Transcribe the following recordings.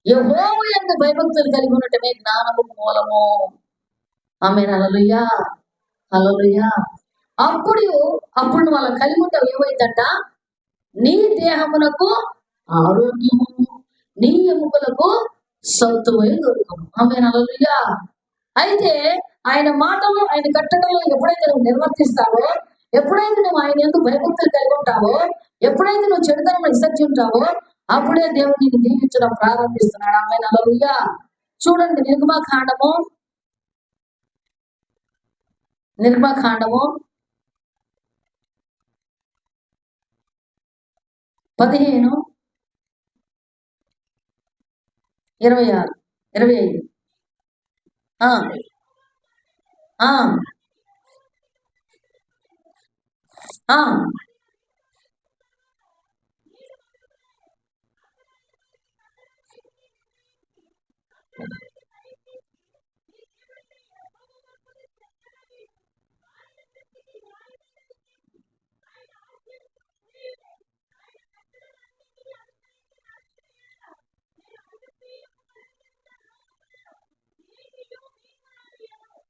యెహోవా యందు భయభక్తులు కలిగి ఉండటమే జ్ఞానము మూలము. ఆమేన్. హల్లెలూయా, హల్లెలూయా. అప్పుడు అప్పుడు వాళ్ళ కలిగి ఉంటావు ఏమైందంట, నీ దేహమునకు ఆరోగ్యము, నీ ఎముకలకు సత్తువై దొరుకును. ఆమేన్. హల్లెలూయా. అయితే ఆయన మాటలు, ఆయన కట్టడలు ఎప్పుడైతే నువ్వు నిర్వర్తిస్తావో, ఎప్పుడైతే నువ్వు ఆయన ఎందుకు భయభక్తులు కలిగి ఉంటావో, ఎప్పుడైతే నువ్వు చెడుతనం విసర్జింటావో, అప్పుడే దేవుడు నీకు దీవించడం ప్రారంభిస్తున్నాడు. ఆమేన్. హల్లెలూయా. చూడండి, నిర్గమకాండము 15, 26, 25. ఆ ఆ ఆ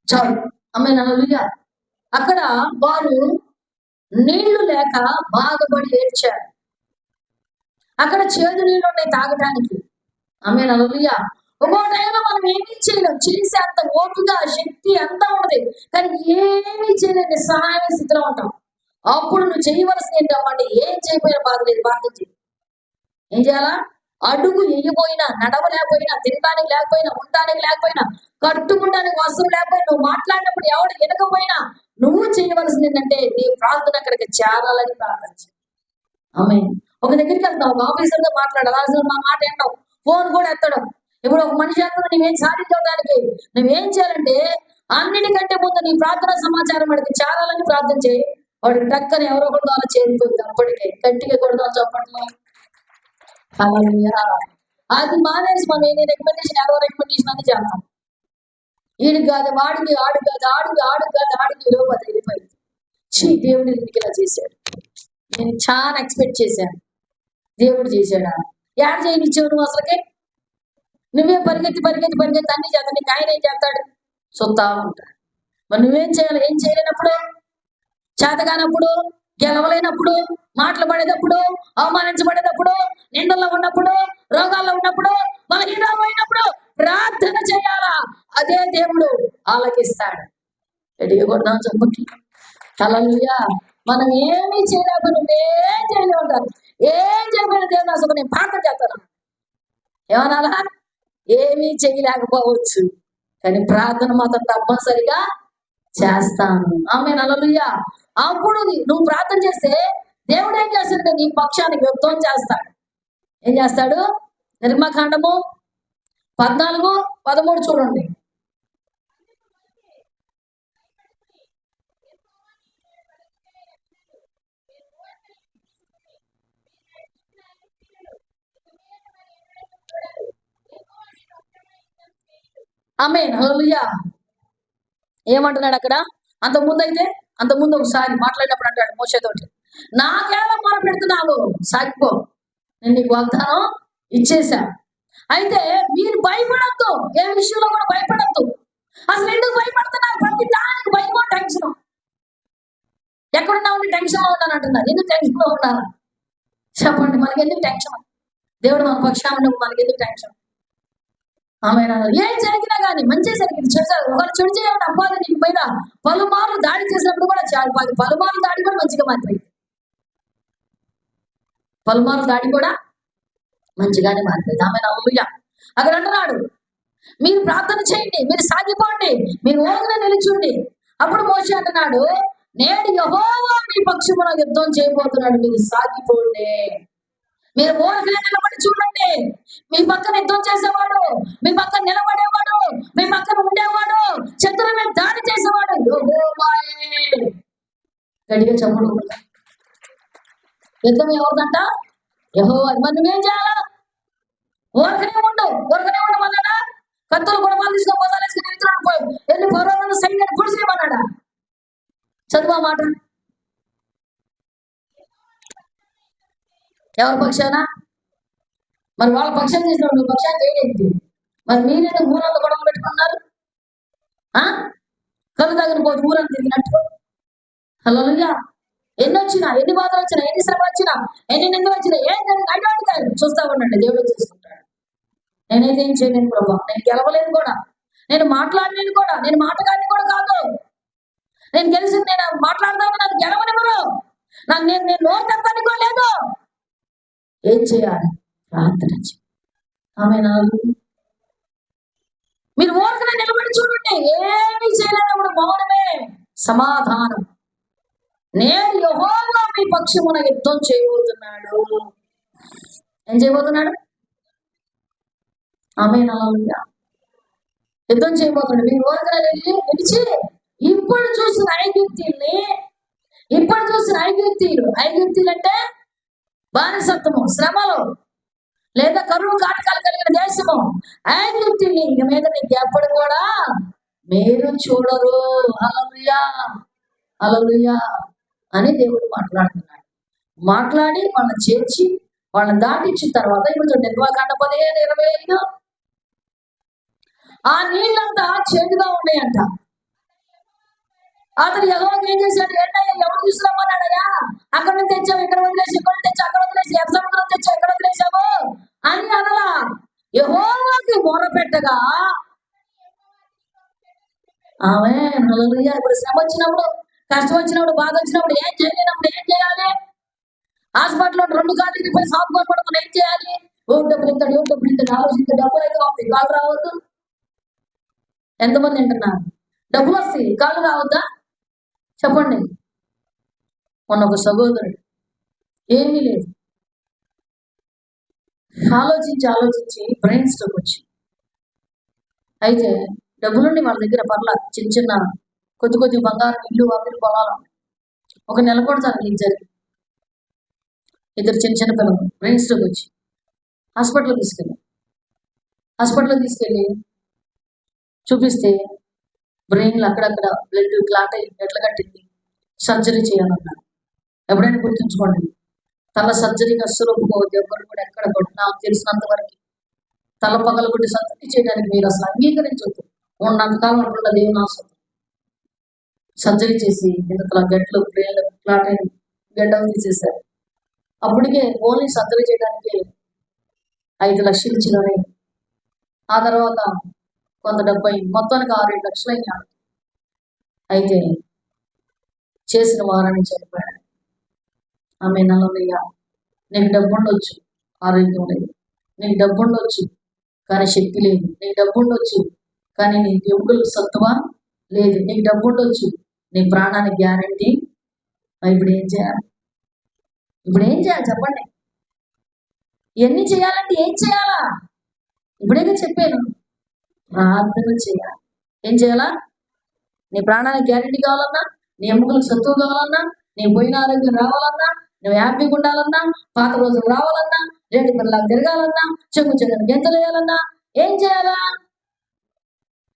చాలు. ఆమేన్. హల్లెలూయా. అక్కడ వారు నీళ్లు లేక బాధపడి ఏడ్చారు. అక్కడ చేదు నీళ్ళు ఉన్నాయి తాగటానికి. ఆమేన్. హల్లెలూయా. ఒక్కో టైంలో మనం ఏమీ చేయలేం, చేసే అంత ఓపిక శక్తి అంతా ఉండదు, కానీ ఏమీ చేయలేని సహాయ స్థితిలో ఉంటాం. అప్పుడు నువ్వు చేయవలసింది ఏంటమ్మంటే, ఏం చేయకపోయినా బాధ లేదు, ప్రార్థన చేయి. ఏం చేయాలా? అడుగు వేయపోయినా, నడవలేకపోయినా, తినడానికి లేకపోయినా, ఉండటానికి లేకపోయినా, కట్టుకుంటానికి వస్త్రం లేకపోయినా, నువ్వు మాట్లాడినప్పుడు ఎవడు వినకపోయినా, నువ్వు చేయవలసింది ఏంటంటే నీ ప్రార్థన అక్కడికి చేరాలని ప్రార్థన చేయి. ఆమేన్. ఒక దగ్గరికి వెళ్తావు, ఒక ఆఫీసర్తో మాట్లాడాలి, అసలు మా మాట ఏంటావు, ఫోన్ కూడా ఎత్తడం. ఇప్పుడు ఒక మనిషి ఎత్తడం, నువ్వేం సాధించడానికి నువ్వేం చేయాలంటే, అన్నిటికంటే ముందు నీ ప్రార్థన సమాచారం వాడికి చేరాలని ప్రార్థన చేయి. వాడు టక్కని ఎవరో ఒకటి ద్వారా చేరిపోయింది. అప్పటికే గట్టిగా కొడదాం చెప్పండి. హల్లెలూయా. అది మానేసి మనం ఏ రికమెండేషన్, ఎవరో రికమెండేషన్ అని చేస్తాం. వీడికి కాదు, వాడికి, ఆడు కాదు, ఆడికి లోపు అది వెళ్ళిపోయింది. దేవుడు నీకు ఇలా చేశాడు, నేను చాలా ఎక్స్పెక్ట్ చేశాను, దేవుడు చేశాడా? యాడ్ చేయనిచ్చావు నువ్వు అసలుకి? నువ్వే పరిగెత్తి అన్ని చేస్తా, నీకు ఆయన ఏం చేస్తాడు? సొత్తా ఉంటాడు. మరి నువ్వేం చేయాలి? ఏం చేయలేనప్పుడు, చేతగానప్పుడు, గెలవలేనప్పుడు, మాటలు పడేటప్పుడు, అవమానించబడేటప్పుడు, నిందల్లో ఉన్నప్పుడు, రోగాల్లో ఉన్నప్పుడు, బలహీనాలు అయినప్పుడు ప్రార్థన చేయాలా. అదే దేవుడు ఆలకిస్తాడు. ఎడిగకూడదాం చెప్పండి. హల్లెలూయా. మనం ఏమీ చేయలేకపోతే నువ్వేం చేయలేవు అంటారు. ఏం చేయలేని దేవుడు అసలు నేను ప్రార్థన చేస్తాను ఏమనాలా? ఏమీ చేయలేకపోవచ్చు, కానీ ప్రార్థన మాత్రం తప్పనిసరిగా చేస్తాను. ఆమేన్. హల్లెలూయా. అప్పుడు నువ్వు ప్రార్థన చేస్తే దేవుడు ఏం చేస్తాడు? నీ పక్షానికి యుద్ధం చేస్తాడు. ఏం చేస్తాడు? నిర్గమకాండము 14, 13 చూడండి. ఆమేన్. హల్లెలూయా. ఏమంటున్నాడు అక్కడ? అంతకుముందు ఒకసారి మాట్లాడినప్పుడు అంటాడు మోషేతోటి, నాకేలా మొర పెడుతున్నావు, సాగిపో, నేను నీకు వాగ్దానం ఇచ్చేసా. అయితే మీరు భయపడద్దు, ఏ విషయంలో కూడా భయపడద్దు. అసలు ఎందుకు భయపడుతున్నారు? ప్రతి దానికి భయమో టెన్షన్. ఎక్కడున్నా ఉండి టెన్షన్ లో ఉన్నాను అంటున్నారు. ఎందుకు టెన్షన్ లో ఉండాలి చెప్పండి? మనకి ఎందుకు టెన్షన్? దేవుడు మన పక్షాన మనకి ఎందుకు టెన్షన్? ఆమేన్. ఏం జరిగినా కానీ మంచి జరిగింది, చేశారు. ఒకరు చెడు చేయాలని అబ్బాయి నీకు పైన పలుమార్లు దాడి చేసినప్పుడు కూడా పలుమార్లు దాడి కూడా మంచిగా మారిపోయింది. పలుమార్లు దాడి కూడా మంచిగానే మారిపోయింది. ఆమేన్. హల్లెలూయా. అక్కడ అంటున్నాడు, మీరు ప్రార్థన చేయండి, మీరు సాగిపోండి, మీరు ఓగున నిలుచుండి. అప్పుడు మోషే అంటున్నాడు, నేడు యెహోవా మీ పక్షమున యుద్ధం చేయబోతున్నాడు, మీరు సాగిపోండి. మీరు ఓరికనే నిలబడి చూడండి. మీ పక్కన యుద్ధం చేసేవాడు, మీ పక్కన నిలబడేవాడు, మీ పక్కన ఉండేవాడు, శత్రువుల మీద దాడి చేసేవాడు యెహోవాయే. గట్టిగా చెప్పడు. యుద్ధం ఎవరిదంట? యెహోవా. మరి నువ్వేం చేయాలా? ఊరకనే ఉండమన్నాడా? కత్తులు గుణపాలు తీసుకొని బోధాలేసుకుని పోయి వెళ్ళి పౌరవులను సైన్యాన్ని పొడిసేయమన్నాడా? చదువు మాట. ఎవరి పక్షాన? మరి వాళ్ళ పక్షం చేసినప్పుడు నువ్వు పక్షాన్ని చేయలేదు. మరి మీరేందుకు ఊరంతా గొడవ పెట్టుకున్నారు? కళ్ళు దగ్గర పోతే ఊరంతా తిరిగినట్టు. హల్లెలూయా. ఎన్ని వచ్చినా, ఎన్ని బాధలు వచ్చినా, ఎన్ని శ్రమ వచ్చినా, ఎన్ని నిందలు వచ్చినా, ఏం జరిగింది అటువంటి కాదు, చూస్తా ఉండండి, దేవుడు చూసుకుంటాడు. నేనైతే ఏం చేయలేను ప్రభా, నేను గెలవలేను కూడా, నేను మాట్లాడలేను కూడా, నేను మాటగాడిని కూడా కాదు. నేను గెలిచి నేను మాట్లాడదామని నన్ను గెలవనివ్వరు, నేను నోరు తెస్తాను కూడా లేదు. ఏం చేయాలి? ప్రార్థన చేయాలి. ఆమేన్. మీరు ఊరికనే నిలబడి చూడండి, ఏమీ చేయలేనప్పుడు మౌనమే సమాధానం. నేను యెహోవా మీ పక్షమున యుద్ధం చేయబోతున్నాడు. ఏం చేయబోతున్నాడు? ఆమేన్. హల్లెలూయా. యుద్ధం చేయబోతున్నాడు. మీరు ఊరికనే నిలిచి ఇప్పుడు చూసిన ఐగుప్తీయులు అంటే బానిసత్వము, శ్రమలు, లేదా కరువు కాటకాలు కలిగిన దేశము, ఐగుప్తీయులు ఇక మీద నీకు ఎప్పుడు కూడా మీరు చూడరు. హల్లెలూయా, హల్లెలూయా అని దేవుడు మాట్లాడుతున్నాడు. మాట్లాడి వాళ్ళని చేర్చి వాళ్ళని దాటించిన తర్వాత ఇప్పుడు నిర్వాకాండ 15:25 ఆ నీళ్ళంతా చేదుగా ఉన్నాయంట. అతను యెహోవాకి ఏం చేశాడు? ఏంటయ్యా ఎవరు తీసుకురమ్మన్నాడయ్యా? అక్కడ నుంచి తెచ్చావు, ఇక్కడ వదిలేసి, ఇక్కడ తెచ్చి అక్కడ వదిలేసి, సముద్రం తెచ్చావు, ఎక్కడ వదిలేసావు అని అనలా. యెహోవాకి మొరపెట్టగా ఆమేన్. హల్లెలూయా. ఇప్పుడు శ్రమ వచ్చినప్పుడు, కష్టం వచ్చినప్పుడు, బాధ వచ్చినప్పుడు, ఏం చేయలేనప్పుడు ఏం చేయాలి? హాస్పిటల్లో 2 కాళ్ళు ఇరిగిపోయి సాపుకొని పడుకుని ఏం చేయాలి? డబ్బులు ఇంత ఆలోచించే డబ్బులు అయితే వస్తాయి, కాళ్ళు రావద్దు. ఎంతమంది వింటున్నారు? డబ్బులు వస్తాయి, కాళ్ళు రావద్దా? చెప్పండి. మొన్న ఒక సహోదరుడు ఏమీ లేదు, ఆలోచించి బ్రెయిన్ స్ట్రోక్ వచ్చి, అయితే డబ్బులుండి వాళ్ళ దగ్గర పర్లా, చిన్న కొద్ది బంగారం, ఇల్లు, వాకిలి, పొలాలు, ఒక నెల కూడా జరిగింది. ఇద్దరు చిన్న పిల్లలు బ్రెయిన్ స్ట్రోక్ వచ్చి హాస్పిటల్కి తీసుకెళ్ళి చూపిస్తే బ్రెయిన్లో అక్కడక్కడ బ్లడ్ క్లాట్ అయ్యి ఎట్లా కట్టింది, సర్జరీ చేయాలన్నారు. ఎప్పుడైనా గుర్తుంచుకోండి, తల సర్జరీకి అస్సలు ఒప్పుకోవద్దు. ఎవరు కూడా ఎక్కడ కూడా నాకు తెలిసినంత వరకు తల పగలగొట్టి సర్జరీ చేయడానికి మీరు అసలు అంగీకరించవద్దు. ఉన్నంతకాలం అంటున్న దేవుని ఆశం సర్జరీ చేసి ఇంతలా గడ్డలు బ్రెయిన్లో క్లాట్ అయ్యి గడ్డలు తీసేశారు. అప్పటికే ఓన్లీ సర్జరీ చేయడానికి 5 లక్షలు ఇచ్చినారే. ఆ తర్వాత కొంత డబ్బు అయింది, మొత్తానికి 6-7 లక్షలు అయినా. అయితే చేసిన వారాన్ని చనిపోయాడు. ఆమేన్. హల్లెలూయా. నీకు డబ్బు ఉండొచ్చు, ఆరోగ్యం లేదు. నీకు డబ్బు ఉండొచ్చు కానీ శక్తి లేదు. నీకు డబ్బు ఉండొచ్చు కానీ నీ ఎముకలకు సత్తువ లేదు. నీకు డబ్బు ఉండొచ్చు, నీ ప్రాణానికి గ్యారంటీ. ఇప్పుడు ఏం చేయాలి? చెప్పండి. ఇవన్నీ చేయాలంటే ఏం చేయాలా? ఇప్పుడేగా చెప్పాను, ప్రార్థన చేయాలి. ఏం చేయాలా? నీ ప్రాణానికి గ్యారంటీ కావాలన్నా, నీ ఎముకలకు సత్తువ కావాలన్నా, నీ పోయిన ఆరోగ్యం రావాలన్నా, నువ్వు హ్యాపీగా ఉండాలన్నా, పాత రోజులు రావాలన్నా, లేడి పిల్లలకు తిరగాలన్నా, చెంగు గెంతలు వేయాలన్నా ఏం చేయాలా?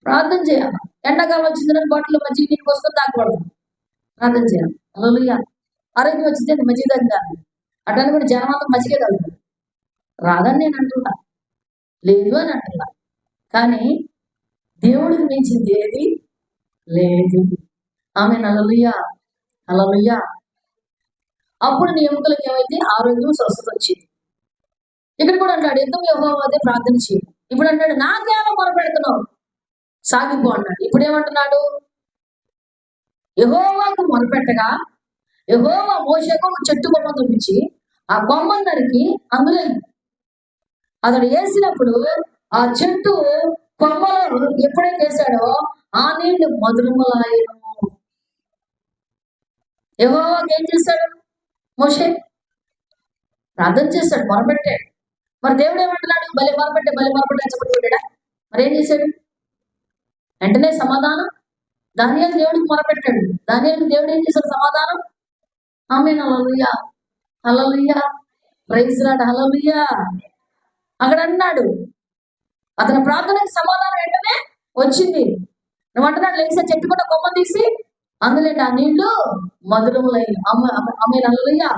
ప్రార్థన చేయాలి. ఎండాకాలం వచ్చిందని బాటిల్లో మజ్జిగ నీళ్ళు పోసుకొని తాగకూడదు, ప్రార్థన చేయాలి. హల్లెలూయా. ఆరోగ్యం వచ్చింది మజ్జిగ తాగుతాను అట్లని కూడా జనం అంతా మజ్జిగే తాగుతారు. రాదని నేను అంటున్నా, లేదు అని అంటున్నా. కానీ దేవుడికి మించింది ఏది లేదు. ఆమేన్. హల్లెలూయా, హల్లెలూయా. అప్పుడు నీ ఎముకలకు ఏమైతే ఆరోగ్యం, స్వస్థత వచ్చింది. ఇక్కడ కూడా అంటాడు, యుద్ధం యెహోవాదే, ప్రార్థన చేయి. ఇప్పుడు అంటాడు, నాకేమో మొరపెడుతున్నావు, సాగిపో అన్నాడు. ఇప్పుడు ఏమంటున్నాడు? యెహోవాకు మొరపెట్టగా యెహోవా మోషేకు చెట్టు కొమ్మ చూపించి ఆ కొమ్మను నరికి అందులో అతడు వేసినప్పుడు ఆ చెట్టు కొమ్మలో ఎప్పుడైతే వేసాడో ఆ నీళ్లు మధురములాయను. యెహోవాకు ఏం చేశాడు? మోషే ప్రార్థన చేశాడు, మొరపెట్టాడు. మరి దేవుడు ఏమంటున్నాడు? బలి మొరపెట్టే చెప్పబడ్డా. మరి ఏం చేశాడు? వెంటనే సమాధానం. దానియేలు దేవుడికి మొరపెట్టాడు. దానియేలుకి దేవుడు ఏం చేశాడు? సమాధానం. ఆమేన్. హల్లెలూయా, హల్లెలూయా, ప్రైజ్ లార్డ్, హల్లెలూయా. అక్కడ అన్నాడు, అతని ప్రార్థనకి సమాధానం వెంటనే వచ్చింది. నువ్వు అంటున్నాడు, లేసా చెట్టు కూడా కొమ్మ తీసి అందులో ఆ నీళ్లు మధురములైన. ఆమేన్. హల్లెలూయా.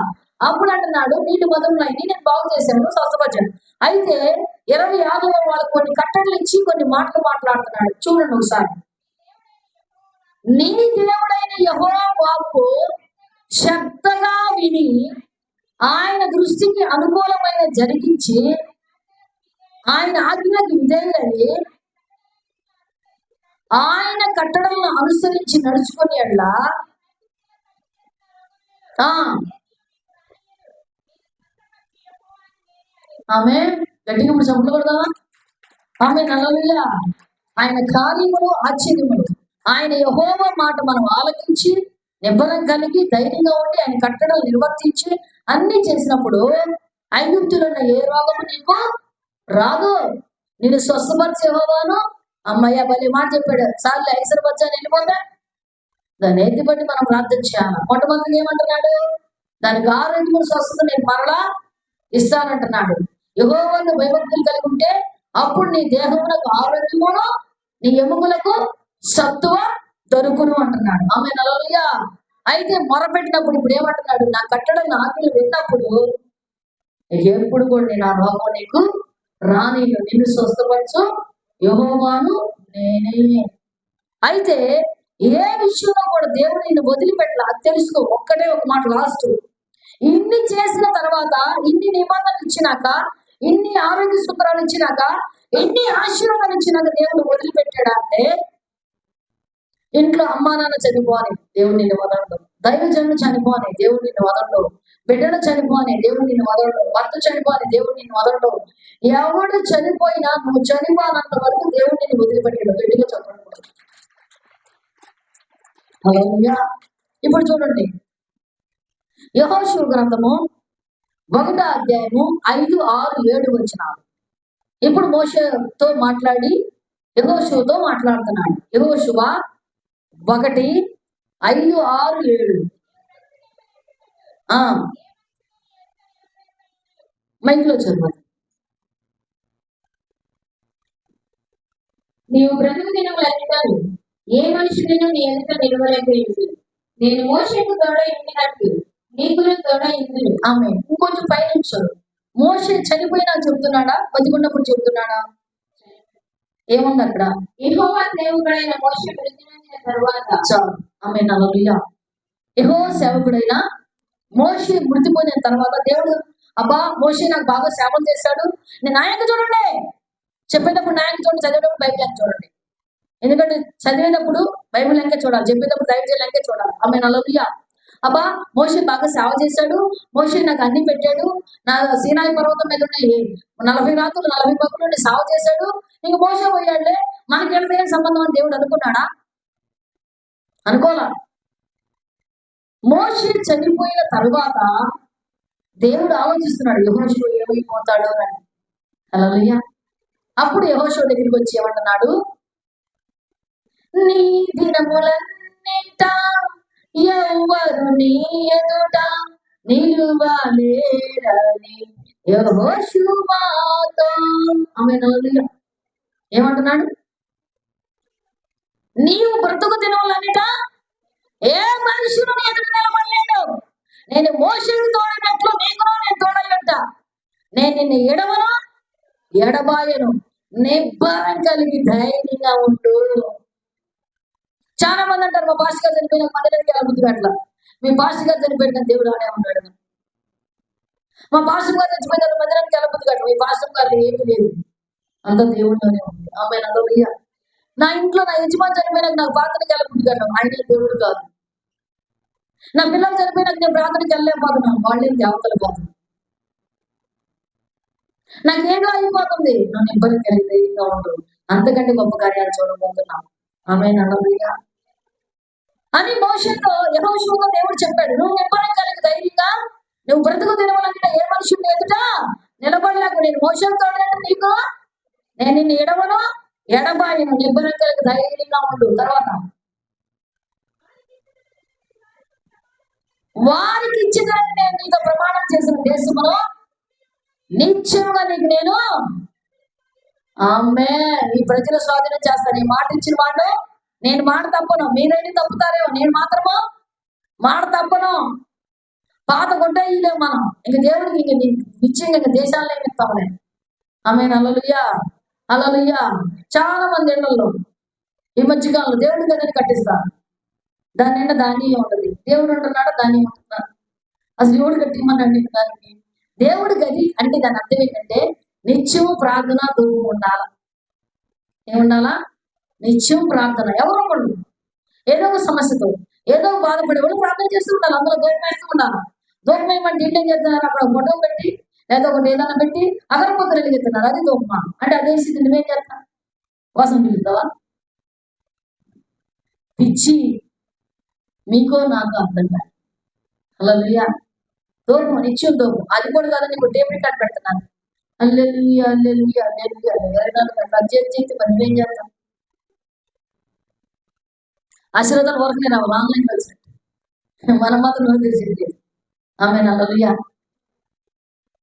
అప్పుడు అంటున్నాడు, నీళ్లు మధురములైన, నేను బాగు చేశాను, స్వస్థపరిచాను. అయితే 26వ వాళ్ళకి కొన్ని కట్టడలు ఇచ్చి కొన్ని మాటలు మాట్లాడుతున్నాడు. చూడండి ఒకసారి. నీ దేవుడైన యెహోవా వాక్కు శ్రద్ధగా విని ఆయన దృష్టికి అనుకూలమైన జరిగించి ఆయన ఆజ్ఞకు విధేయులై ఆయన కట్టడలను అనుసరించి నడుచుకుని అట్లా ఆమె గట్టిగా ఇప్పుడు చంపలు కొడదామా? ఆమె నల్లలుగా ఆయన కార్యములు ఆశ్చర్యములు ఆయన యెహోవా మాట మనం ఆలకించి నిబ్బరం కలిగి ధైర్యంగా ఉండి ఆయన కట్టడలు నిర్వర్తించి అన్ని చేసినప్పుడు ఐగుప్తులో ఉన్న ఏ రోగము నీకు రాదు. నేను స్వస్థపరిచే యెహోవాను. అమ్మయ్య బలి మాట చెప్పాడు. సార్లు ఐశ్వర్యపరచాను వెళ్ళిపోతా దాన్ని ఎత్తిపట్టి మనం ప్రార్థన చేయాలి. మొట్టమొదటిగా ఏమంటున్నాడు? దానికి 6 రెట్లు స్వస్థత నేను మరలా ఇస్తానంటున్నాడు. యెహోవాను భయభక్తులు కలిగి ఉంటే అప్పుడు నీ దేహములకు ఆరోగ్యమును నీ ఎముకలకు సత్తువ దొరుకును అంటున్నాడు. ఆమె హల్లెలూయా. అయితే మొరపెట్టినప్పుడు ఇప్పుడు ఏమంటున్నాడు? నా కట్టడం ఆజ్ఞలు విన్నప్పుడు ఎప్పుడు కూడా నేను ఆ రోగం నీకు రాని, నిన్ను స్వస్థపరచు యెహోవాను నేనే. అయితే ఏ విషయంలో కూడా దేవుడు నిన్ను వదిలిపెట్టలా. అది తెలుసుకో. ఒక్కటే ఒక మాట లాస్ట్. ఇన్ని చేసిన తర్వాత, ఇన్ని నిబంధనలు ఇచ్చినాక, ఇన్ని ఆరోగ్య సూత్రాలు ఇచ్చినాక, ఇన్ని ఆశీర్వాదాలు ఇచ్చినాక దేవుడు వదిలిపెట్టాడా అంటే, ఇంట్లో అమ్మా నాన్న చనిపోని దేవుడు నిన్ను వదలడు, దైవజనులు చనిపోని దేవుడు నిన్ను వదలడు, బిడ్డలు చనిపోని దేవుడు నిన్ను వదలడు, భర్త చనిపోని దేవుడు నిన్ను వదలడు. ఎవడు చనిపోయినా నువ్వు చనిపోనంత వరకు దేవుడు నిన్ను వదిలిపెట్టాడు. గట్టిగా చెప్పండి. హల్లెలూయా. ఇప్పుడు చూడండి, యెహోషువ గ్రంథము 1వ అధ్యాయము 5, 6, 7 వచనాలు. ఇప్పుడు మోషేతో మాట్లాడి యెహోషువతో మాట్లాడుతున్నాడు. యెహోషువ 1, 5, 6, 7. మైక్లో చదవండి. నీవు బ్రతుకు దినములన్నిటను ఏ మనుషులను నీ ఎదుట నిలవలేకపోయింది. నేను మోషేకు తోడై ఉండినట్టు నీకును తోడై ఉండును. ఆమె ఇంకొంచెం పైనుంచాడు. మోషే చనిపోయినా చెప్తున్నాడా, బతికున్నప్పుడు చెప్తున్నాడా? ఏముంది అక్కడ? యెహోవా సేవకుడైన మోషే మృతి నొందిన తరువాత. చాలు. ఆమె హల్లెలూయా. యెహోవా సేవకుడైన మోషే మృతిపోయిన తర్వాత దేవుడు, అబ్బా మోషే నాకు బాగా సేవలు చేశాడు, నేను నాయక చూడండి చెప్పేటప్పుడు నాయక చూడండి, చదివేటప్పుడు బైబిల్ లెక్క చూడండి. ఎందుకంటే చదివేటప్పుడు బైబిల్ లెక్క చూడాలి, చెప్పేటప్పుడు దైవజనుల లెక్క చూడాలి. ఆమె హల్లెలూయా. అబ్బా మోషే బాగా సేవ చేశాడు, మోషే నాకు అన్ని పెట్టాడు, నా సీనాయి పర్వతం మీద ఉండి 40 రాత్రులు 40 పగులు సేవ చేశాడు, ఇంక మోషే పోయాడులే మనకి వెళ్తే ఏం సంబంధం అని దేవుడు అనుకున్నాడా? అనుకోలా. మోషే చనిపోయిన తరువాత దేవుడు ఆలోచిస్తున్నాడు యెహోషువ ఏమైపోతాడు అని. హల్లెలూయా. అప్పుడు యెహోషువ దగ్గరికి వచ్చి ఏమంటున్నాడు? నీ దినములన్నిట ఎవ్వరు నీ ఎదుట నిలువలేరని యెహోషువతో. ఆమె హల్లెలూయా. ఏమంటున్నాడు? నీవు బ్రతుకు దినములన్నిట ఏ మనుషులు నీ ఎదుట నిలబడలేడు. నేను మోషేకు తోడినట్లు నీకును నేను తోడయ్యుంట. నేను నిన్ను ఎడవను ఎడబాయను. నిబ్బరం కలిగి ధైర్యంగా ఉండు. చాలా మంది అంటారు మా పాస్టర్ గారు చనిపోయిన మందిరానికి ఎలా బుద్ధి అట్లా. మీ పాస్టర్ గారు చనిపోయిన దేవుడు అనే ఉన్నాడు. మా పాస్టర్ గారు చచ్చిపోయిన మందిరానికి ఎలా బుద్ధి కట్ట. మీ పాస్టర్ గారు ఏమీ లేదు, అంత దేవుడిలోనే ఉంది. ఆమె హల్లెలూయా. నా ఇంట్లో నా యజమాని చనిపోయినాక నాకు ప్రార్థనకి ఎలా బుద్ధి కట్టాం, ఆయనే దేవుడు కాదు. నా పిల్లలు చనిపోయినాక నేను ప్రార్థనకి వెళ్ళలేకపోతున్నాను, వాళ్ళేం దేవతలు కాదు. నాకేదో అయిపోతుంది, నన్ను ఇబ్బంది కలిగితే ఉండు, అంతకంటే గొప్ప కార్యాలు చూడబోతున్నాం. ఆమె హల్లెలూయా అని మోషేతో యెహోషువతో దేవుడు చెప్పాడు. నువ్వు నిబ్బరం కలిగి ధైర్యంగా నువ్వు బ్రతుకు దినములన్నిట ఏ మనుషుని ఎదుట నిలబడలేక నేను మోషేతో నీకు నేను నిన్ను ఎడవను ఎడబాయను. నిబ్బరం కలిగి ధైర్యంగా ఉండు. తర్వాత వారికి ఇచ్చేదాన్ని నేను నీతో ప్రమాణం చేసిన దేశములో నిత్యముగా నీకు నేను ఆమె ఈ ప్రజల స్వాధీనం చేస్తాను. ఈ మాట ఇచ్చిన మాట నేను మాట తప్పను. మీరైనా తప్పుతారేమో, నేను మాత్రము మాట తప్పను. పాత గుడ్డ ఇలేము మనం. ఇంక దేవుడికి ఇంక నిశ్చయంగా దేశాలనే ఇస్తాము. నేను ఆమె హల్లెలూయా. చాలా మంది ఇళ్లలో ఈ మధ్యకాలంలో దేవుడి గదిని కట్టిస్తారు. దాని నిండా ధాన్యం ఉంటుంది. దేవుడు ఉంటున్నాడు, ధాన్యం ఉంటున్నాడు. అసలు దేవుడు కట్టిమన్నాడు దానికి. దేవుడి గది అంటే దాని అర్థం ఏంటంటే నిత్యం ప్రార్థన ధూపం ఉండాలా. ఏముండాలా? నిత్యం ప్రార్థన. ఎవరో ఒకళ్ళు ఏదో ఒక సమస్యతో ఏదో ఒక బాధపడే వాళ్ళు ప్రార్థన చేస్తూ ఉండాలి. అందులో ధూపం వేస్తూ ఉండాలి. ధూపం ఏమంటే ఇంటి ఏం చేస్తున్నారు? అక్కడ ఫోటో పెట్టి లేదా ఒకటి ఏదైనా పెట్టి అగరబత్తులు వెలిగిస్తున్నారు. అది ధూపమా? అంటే అదే స్థితి నువ్వేం చేస్తా? వాసన పిలుస్తావా? పిచ్చి మీకో నాకు అర్థం కాదు. హల్లెలూయా. ధూపం నిత్యం ధూపం. అది కూడా కాదని ఇప్పుడు టేప్ రికార్డ్ పెడుతున్నాను. హల్లెలూయా హల్లెలూయా హల్లెలూయా. కట్ చేసి మనం ఏం చేస్తాం? ఆశీర్వాదాల వరకు నేను ఆన్లైన్ కలిసి మనం మాత్రం నోరు తెలిసింది. ఆమె హల్లెలూయా.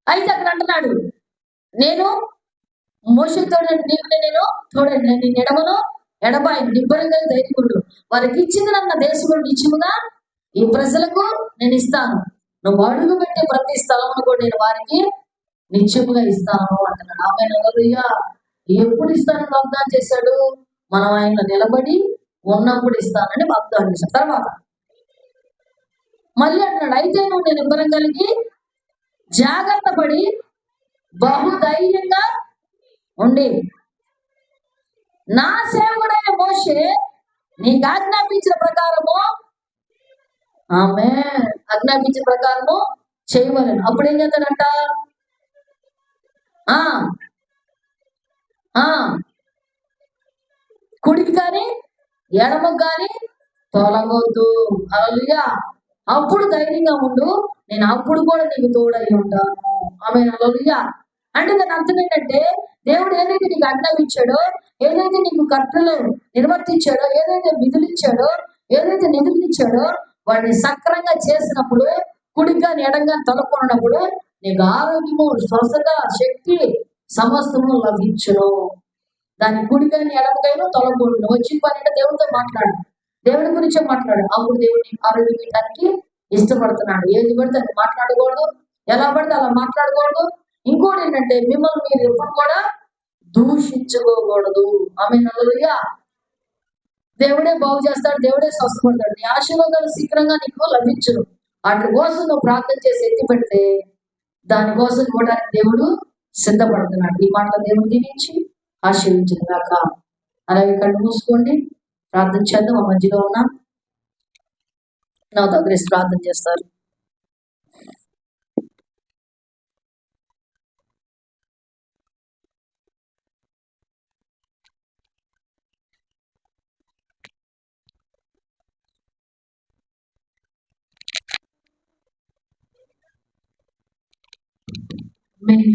అయితే అక్కడ అంటున్నాడు, నేను మోషే తోడండి, నీకు నేను తోడండి, నేను నిన్ను ఎడమను ఎడబాయి నిబ్బరంగా ధైర్యముడు వారికి ఇచ్చింది నన్న దేశంలో నిత్యముగా ఈ ప్రజలకు నేను ఇస్తాను. నువ్వు అడుగు పెట్టే ప్రతి స్థలమును కూడా నేను వారికి నిత్యముగా ఇస్తాను అంటున్నాడు. ఆమె హల్లెలూయా. ఎప్పుడు ఇస్తానని వాగ్దానం చేశాడు? మనం ఆయన నిలబడి ఉన్నప్పుడు ఇస్తానని వాగ్దానం చేశాడు. తర్వాత మళ్ళీ అంటున్నాడు, అయితే నువ్వు నేను ఇబ్బరం కలిగి జాగ్రత్త పడి బహుధైర్యంగా ఉండి నా సేవకుడైన మోషే నీకు ఆజ్ఞాపించిన ప్రకారము ఆజ్ఞాపించిన ప్రకారము చేయవలను. అప్పుడు ఏం చేస్తాడంట? కుడికి కానీ ఎడమకు కానీ తొలగొద్దు. హల్లెలూయా. అప్పుడు ధైర్యంగా ఉండు, నేను అప్పుడు కూడా నీకు తోడై ఉంటాను. ఆమె హల్లెలూయా. అంటే దాని అర్థం ఏంటంటే దేవుడు ఏదైతే నీకు ఆజ్ఞాపించాడో, ఏదైతే నీకు కర్తలు నిర్వర్తించాడో, ఏదైతే విధులు ఇచ్చాడో, ఏదైతే నిధులు ఇచ్చాడో వాడిని సక్రంగా చేసినప్పుడు, కుడిగా ఎడంగా తొలకొన్నప్పుడు నీకు ఆరోగ్యము, స్వస్థత, శక్తి సమస్తము లభించును. దాని కుడికైనా ఎడమకైనా తొలగకూడదు. వచ్చిన పని అంటే దేవుడితో మాట్లాడు, దేవుడి గురించే మాట్లాడు. అప్పుడు దేవుడు నీకు ఆరోగ్యం ఇవ్వడానికి ఇష్టపడుతున్నాడు. ఏది పడితే అది మాట్లాడకూడదు, ఎలా పడితే అలా మాట్లాడకూడదు. ఇంకోటి ఏంటంటే మిమ్మల్ని మీరు ఎప్పుడు కూడా దూషించుకోకూడదు. ఆమె హల్లెలూయా. దేవుడే బాగు చేస్తాడు, దేవుడే స్వస్థపడతాడు. నీ ఆశీర్వాదాలు శీఘ్రంగా నీకు లభించును. వాటి కోసం నువ్వు ప్రార్థన చేసి ఎత్తి పెడితే దానికోసం ఇవ్వడానికి దేవుడు సిద్ధపడుతున్నాడు. ఈ మాటలు దేవుడు దీవించి ఆశీర్వించిన దాకా. అలాగే కళ్ళు మూసుకోండి, ప్రార్థన చేద్దాం. మా మధ్యలో ఉన్నా నా దగ్గర ప్రార్థన చేస్తారు.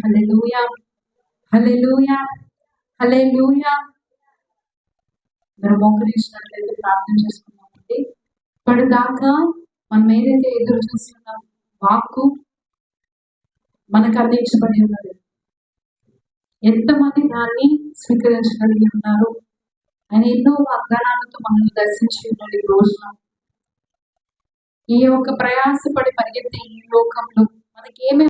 హల్లెలూయా హల్లెలూయా హల్లెలూయా. మనం మోకరించినట్లయితే ప్రార్థన చేసుకున్నామండి. ఇప్పటిదాకా మనం ఏదైతే ఎదురు చూస్తున్న వాక్కు మనకు అందించబడి ఉన్నది. ఎంతమంది దాన్ని స్వీకరించగలిగి ఉన్నారు? ఆయన ఎన్నో వాగ్దానాలతో మనల్ని దర్శించి ఉన్నాడు. ఈ రోజున ఈ యొక్క ప్రయాసపడి పరిగెత్తే ఈ లోకంలో మనకి ఏమేమి